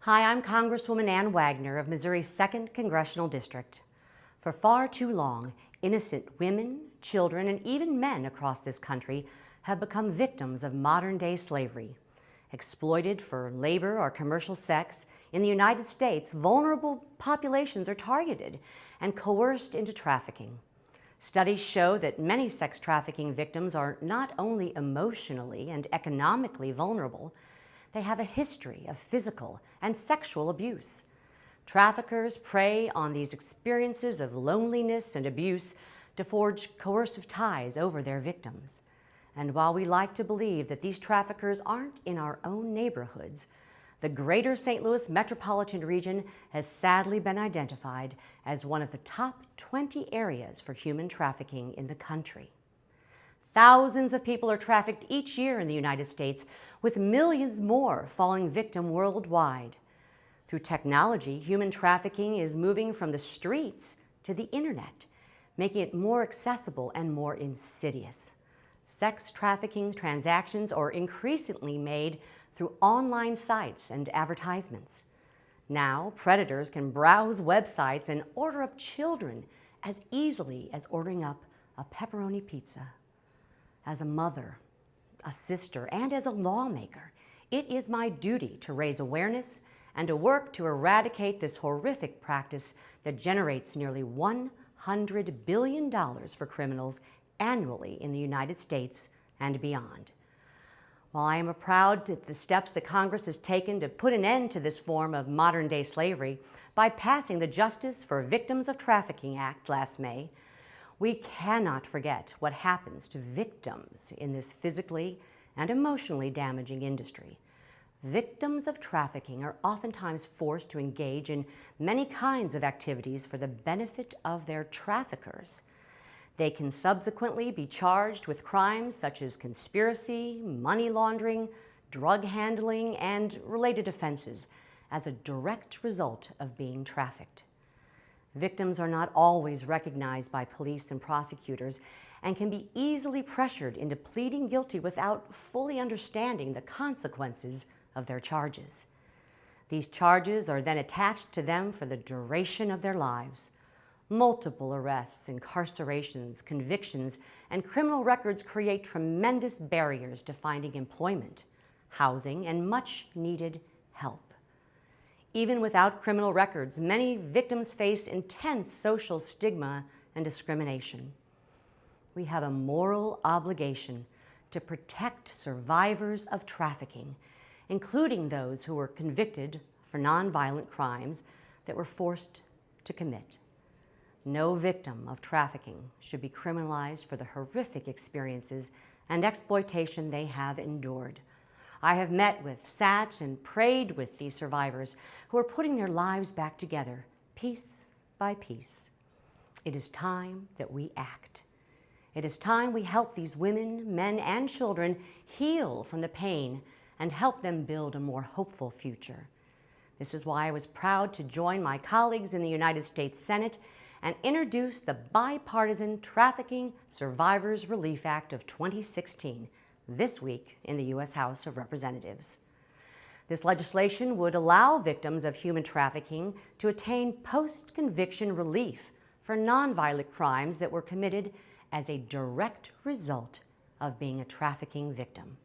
Hi, I'm Congresswoman Ann Wagner of Missouri's 2nd Congressional District. For far too long, innocent women, children, and even men across this country have become victims of modern-day slavery. Exploited for labor or commercial sex, in the United States, vulnerable populations are targeted and coerced into trafficking. Studies show that many sex trafficking victims are not only emotionally and economically vulnerable, they have a history of physical and sexual abuse. Traffickers prey on these experiences of loneliness and abuse to forge coercive ties over their victims. And while we like to believe that these traffickers aren't in our own neighborhoods, the greater St. Louis metropolitan region has sadly been identified as one of the top 20 areas for human trafficking in the country. Thousands of people are trafficked each year in the United States, with millions more falling victim worldwide. Through technology, human trafficking is moving from the streets to the internet, making it more accessible and more insidious. Sex trafficking transactions are increasingly made through online sites and advertisements. Now, predators can browse websites and order up children as easily as ordering up a pepperoni pizza. As a mother, a sister, and as a lawmaker, it is my duty to raise awareness and to work to eradicate this horrific practice that generates nearly $100 billion for criminals annually in the United States and beyond. While I am proud of the steps that Congress has taken to put an end to this form of modern-day slavery by passing the Justice for Victims of Trafficking Act last May, we cannot forget what happens to victims in this physically and emotionally damaging industry. Victims of trafficking are oftentimes forced to engage in many kinds of activities for the benefit of their traffickers. They can subsequently be charged with crimes such as conspiracy, money laundering, drug handling, and related offenses as a direct result of being trafficked. Victims are not always recognized by police and prosecutors and can be easily pressured into pleading guilty without fully understanding the consequences of their charges. These charges are then attached to them for the duration of their lives. Multiple arrests, incarcerations, convictions, and criminal records create tremendous barriers to finding employment, housing, and much-needed help. Even without criminal records, many victims face intense social stigma and discrimination. We have a moral obligation to protect survivors of trafficking, including those who were convicted for nonviolent crimes that were forced to commit. No victim of trafficking should be criminalized for the horrific experiences and exploitation they have endured. I have met with, sat, and prayed with these survivors who are putting their lives back together, piece by piece. It is time that we act. It is time we help these women, men, and children heal from the pain and help them build a more hopeful future. This is why I was proud to join my colleagues in the United States Senate and introduce the bipartisan Trafficking Survivors Relief Act of 2016 this week in the U.S. House of Representatives. This legislation would allow victims of human trafficking to attain post-conviction relief for nonviolent crimes that were committed as a direct result of being a trafficking victim.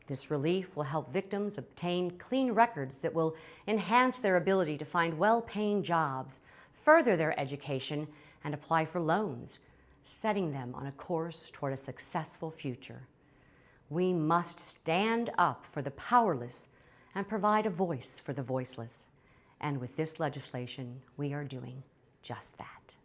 This relief will help victims obtain clean records that will enhance their ability to find well-paying jobs, further their education, and apply for loans, setting them on a course toward a successful future. We must stand up for the powerless and provide a voice for the voiceless. And with this legislation, we are doing just that.